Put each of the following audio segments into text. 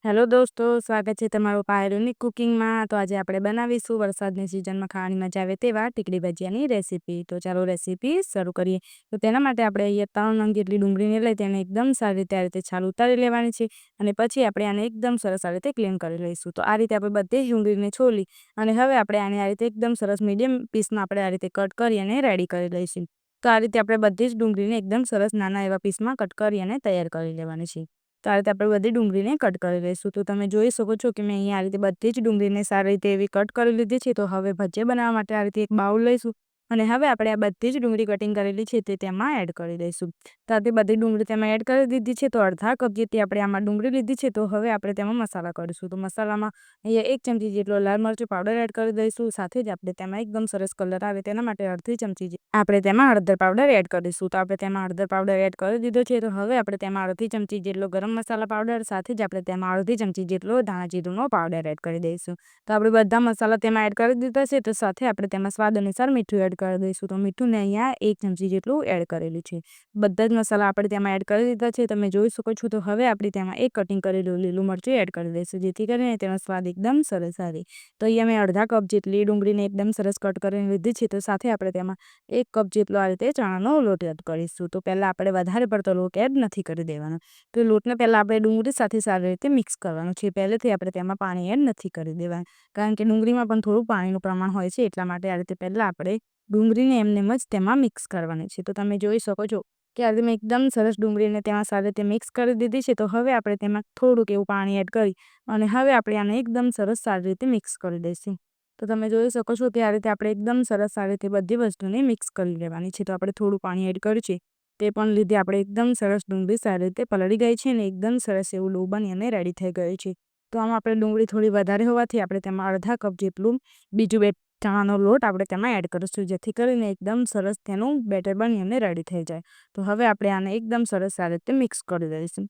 Hello દોસ્તો, સ્વાગત છે તમારું પાયલોની કુકિંગમાં। તો આજે આપણે બનાવીશું વરસાદની સિઝનમાં ખાવાની મજા આવે તેવા ટીકડી ભજીયાની રેસીપી। તો ચાલો રેસીપી શરૂ કરીએ। તો તેના માટે આપણે અહીંયા 3 નંગ જેટલી ડુંગળીને લઈ તેને એકદમ સારી રીતે આ રીતે છાલ ઉતારી લેવાની છે અને પછી આપણે આને એકદમ સરસ આ રીતે ક્લીન કરી લઈશું। તો આ રીતે આપણે બધી જ ડુંગળીને છોલી અને હવે આપણે આને આ રીતે એકદમ સરસ મીડિયમ પીસમાં આપણે આ રીતે કટ કરી અને રેડી કરી લઈશું। તો આ રીતે આપણે બધી જ ડુંગળીને એકદમ સરસ નાના એવા પીસમાં કટ કરી અને તૈયાર કરી લેવાની છે। તો આ રીતે આપણે બધી ડુંગળીને કટ કરી લઈશું। તો તમે જોઈ શકો છો કે મેં અહીંયા આ રીતે બધી જ ડુંગળીને સારી રીતે એવી કટ કરી લીધી છે। તો હવે ભજીયા બનાવવા માટે આ રીતે એક બાઉલ લઈશું અને હવે આપણે આ બધી જ ડુંગળી કટિંગ કરેલી છે તે તેમાં એડ કરી દઈશું। તો આ બધી ડુંગળી તેમાં એડ કરી દીધી છે। તો અડધા કપ જેટલી આપણે આમાં ડુંગળી લીધી છે। તો હવે આપણે તેમાં મસાલા કરીશું। તો મસાલામાં અહીંયા 1 ચમચી જેટલો લાલ મરચું પાવડર એડ કરી દઈશું। સાથે જ આપણે તેમાં એકદમ સરસ કલર આવે તેના માટે અડધી ચમચી આપણે તેમાં હળદર પાવડર એડ કરીશું। તો આપણે તેમાં હળદર પાવડર એડ કરી દીધો છે। તો હવે આપણે તેમાં અડધી ચમચી જેટલો ગરમ મસાલા પાવડર સાથે જ આપણે તેમાં અડધી ચમચી જેટલો ધાણા જીરુંનો પાવડર એડ કરી દઈશું। તો આપણે બધા મસાલા તેમાં એડ કરી દીધા છે। તો સાથે આપણે તેમાં સ્વાદ અનુસાર મીઠું એડ કરી દઈશું। તો મીઠું ને અહીંયા 1 ચમચી જેટલું એડ કરેલું છે। બધા જ મસાલા આપણે તેમાં એડ કરી દીધા છે, તમે જોઈ શકો છો। તો હવે આપણે તેમાં એક કટિંગ કરેલું લીલું મરચું એડ કરી દઈશું, જેથી કરીને તેનો સ્વાદ એકદમ સરસ આવે। તો અહીંયા મેં અડધા કપ જેટલી ડુંગળીને એકદમ સરસ કટ કરીને લીધી છે। તો સાથે આપણે તેમાં 1 કપ જેટલો આ રીતે ચણાનો લોટ એડ કરીશું। તો પહેલાં આપણે વધારે પડતો લોટ એડ નથી કરી દેવાનો। તો લોટને પહેલાં આપણે ડુંગળી સાથે સારી રીતે મિક્સ કરવાનું છે। પહેલેથી આપણે તેમાં પાણી એડ નથી કરી દેવાનું, કારણ કે ડુંગળીમાં પણ થોડું પાણીનું પ્રમાણ હોય છે, એટલા માટે આ રીતે પહેલાં આપણે ડુંગળીને એમને જ તેમાં મિક્સ કરવાની છે। તો તમે જોઈ શકો છો કે આ રીતે મેં એકદમ સરસ ડુંગળીને તેમાં સારી રીતે મિક્સ કરી દીધી છે। તો હવે આપણે તેમાં થોડુંક એવું પાણી એડ કરી અને હવે આપણે આને એકદમ સરસ સારી રીતે મિક્સ કરી દઈશું। તો તમે જોઈ શકો છો કે આ રીતે આપણે એકદમ સરસ સારી રીતે બધી વસ્તુને મિક્સ કરી લેવાની છે। તો આપણે થોડું પાણી એડ કર્યું છે, તે પણ લીધે આપણે એકદમ સરસ ડુંગળી સારી રીતે પલળી ગઈ છે અને એકદમ સરસ એવું ડો બની અને રેડી થઈ ગયું છે। તો આમાં આપણે ડુંગળી થોડી વધારે હોવાથી આપણે તેમાં અડધા કપ જેટલું બીજું ચણાનો લોટ આપણે તેમાં એડ કરીશું, જેથી કરીને એકદમ સરસ તેનું બેટર બની અને રેડી થઈ જાય। તો હવે આપણે આને એકદમ સરસ સારી રીતે મિક્સ કરી દઈશું।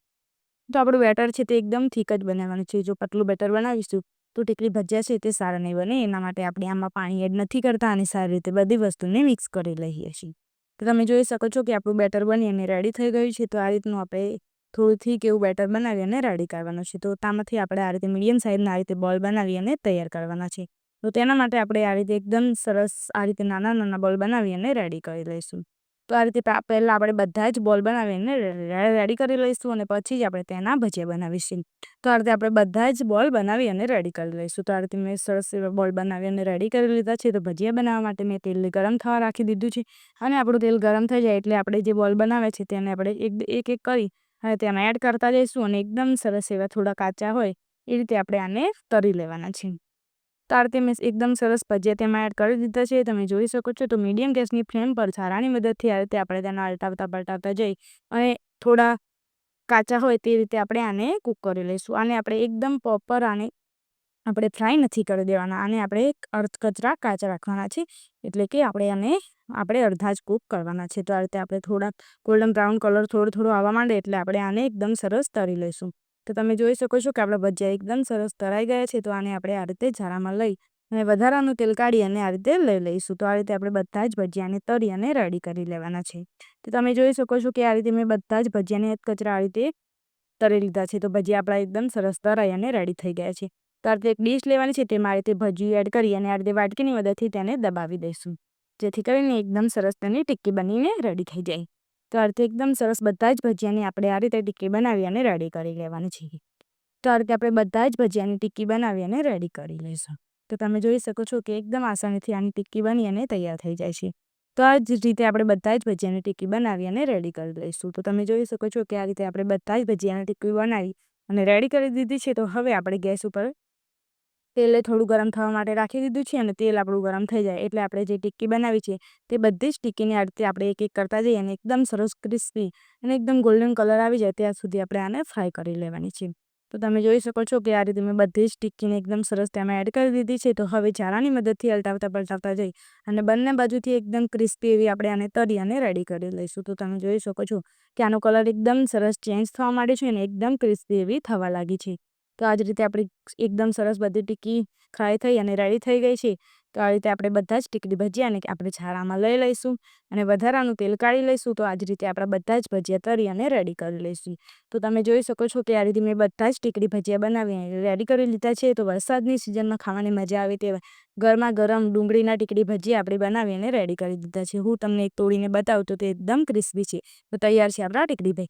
તો આપણું બેટર છે તે એકદમ થીક જ બનાવવાનું છે। જો પતલું બેટર બનાવીશું તો ટીકડી ભજીયા છે તે સારા નહીં બને। એના માટે આપણે આમાં પાણી એડ નથી કરતા અને સારી રીતે બધી વસ્તુને મિક્સ કરી લઈએ છીએ। તો તમે જોઈ શકો છો કે આપણું બેટર બની અને રેડી થઈ ગયું છે। તો આ રીતનું આપણે થોડું થીક એવું બેટર બનાવી અને રેડી કરવાનું છે। તો તામાંથી આપણે આ રીતે મીડિયમ સાઇઝના આ રીતે બોલ બનાવી અને તૈયાર કરવાના છે। તો તેના માટે આપણે આ રીતે એકદમ સરસ આ રીતે નાના નાના બોલ બનાવી અને રેડી કરી લઈશું। તો આ રીતે પહેલાં આપણે બધા જ બોલ બનાવીને રેડી કરી લઈશું અને પછી જ આપણે તેના ભજીયા બનાવીશું। તો આ રીતે આપણે બધા જ બોલ બનાવી અને રેડી કરી લઈશું। તો આ રીતે મેં સરસ એવા બોલ બનાવી અને રેડી કરી લીધા છે। તો ભજીયા બનાવવા માટે મેં તેલ ગરમ થવા રાખી દીધું છે અને આપણું તેલ ગરમ થઈ જાય એટલે આપણે જે બોલ બનાવે છે તેને આપણે એક એક કરી અને તેમાં એડ કરતા જઈશું અને એકદમ સરસ એવા થોડા કાચા હોય એ રીતે આપણે આને તળી લેવાના છે। તો આ રીતે મેં એકદમ સરસ ભજીયા તેમાં એડ કરી દીધા છે, તમે જોઈ શકો છો। તો મીડિયમ ગેસની ફ્લેમ પર છારાની મદદથી આ રીતે આપણે તેને પલટાવતા જઈ અને થોડા કાચા હોય તે રીતે આપણે આને કૂક કરી લઈશું। આને આપણે એકદમ પ્રોપર આને આપણે ફ્રાય નથી કરી દેવાના, આને આપણે કચરા કાચા રાખવાના છે, એટલે કે આપણે અડધા જ કૂક કરવાના છે। તો આ રીતે આપણે થોડા ગોલ્ડન બ્રાઉન કલર થોડો આવવા માંડે એટલે આપણે આને એકદમ સરસ તળી લઈશું। તો તમે જોઈ શકો છો કે આપણા ભજીયા એકદમ સરસ તળાઈ ગયા છે। તો આને આપણે આ રીતે ઝારામાં લઈ અને વધારાનું તેલ કાઢી અને આ રીતે લઈ લઈશું। તો આ રીતે આપણે બધા જ ભજીયાને તળી અને રેડી કરી લેવાના છે। તો તમે જોઈ શકો છો કે આ રીતે મેં બધા જ ભજીયાને કચરા આ રીતે તળી લીધા છે। તો ભજીયા આપણા એકદમ સરસ તળાઈ અને રેડી થઈ ગયા છે। તો આ રીતે એક ડીશ લેવાની છે, તેમાં આ રીતે ભજીયું એડ કરી અને આ રીતે વાટકીની મદદથી તેને દબાવી દઈશું, જેથી કરીને એકદમ સરસ તેની ટિક્કી બનીને રેડી થઈ જાય। તો આ રીતે એકદમ સરસ બધા જ ભજીયાની આપણે આ રીતે ટિક્કી બનાવી અને રેડી કરી લેવાની છે। તો આ રીતે આપણે બધા જ ભજીયાની ટિક્કી બનાવી અને રેડી કરી લઈશું। તો તમે જોઈ શકો છો કે એકદમ આસાનીથી આની ટિક્કી બની અને તૈયાર થઈ જાય છે। તો આ જ રીતે આપણે બધા જ ભજીયાની ટિક્કી બનાવી અને રેડી કરી લઈશું। તો તમે જોઈ શકો છો કે આ રીતે આપણે બધા જ ભજીયાની ટિક્કી બનાવી અને રેડી કરી દીધી છે। તો હવે આપણે ગેસ ઉપર તેલે થોડું ગરમ થવા માટે રાખી દીધું છે અને તેલ આપણું ગરમ થઈ જાય એટલે આપણે જે ટિક્કી બનાવી છે તે બધી જ ટિક્કીની આ રીતે આપણે એક એક કરતા જઈએ અને એકદમ સરસ ક્રિસ્પી અને એકદમ ગોલ્ડન કલર આવી જાય ત્યાં સુધી આપણે આને ફ્રાય કરી લેવાની છે। તો તમે જોઈ શકો છો કે આ રીતે મેં બધી જ ટિક્કીને એકદમ સરસ તેમાં એડ કરી દીધી છે। તો હવે ઝારાની મદદથી પલટાવતા જઈ અને બંને બાજુથી એકદમ ક્રિસ્પી એવી આપણે આને તળી અને રેડી કરી લઈશું। તો તમે જોઈ શકો છો કે આનો કલર એકદમ સરસ ચેન્જ થવા માંડે છે અને એકદમ ક્રિસ્પી એવી થવા લાગી છે। તો આ જ રીતે આપણી એકદમ સરસ બધી ટીકી ફ્રાય થઈ અને રેડી થઈ ગઈ છે. તો આ રીતે આપણે બધા જ ટીકડી ભજીયાને આપણે છાણામાં લઈ લઈશું અને વધારાનું તેલ કાઢી લઈશું. તો આ જ રીતે આપણા બધા જ ભજીયા તરી અને રેડી કરી લઈશું. તો તમે જોઈ શકો છો કે આ રીતે મેં બધા જ ટીકડી ભજીયા બનાવી રેડી કરી લીધા છે. તો વરસાદની સિઝનમાં ખાવાની મજા આવે તેવા ગરમા ગરમ ડુંગળીના ટીકડી ભજીયા આપણે બનાવીને રેડી કરી દીધા છે. હું તમને એક તોડીને બતાવું તો તે એકદમ ક્રિસ્પી છે. તો તૈયાર છે આપણા ટીકડી ભજીયા.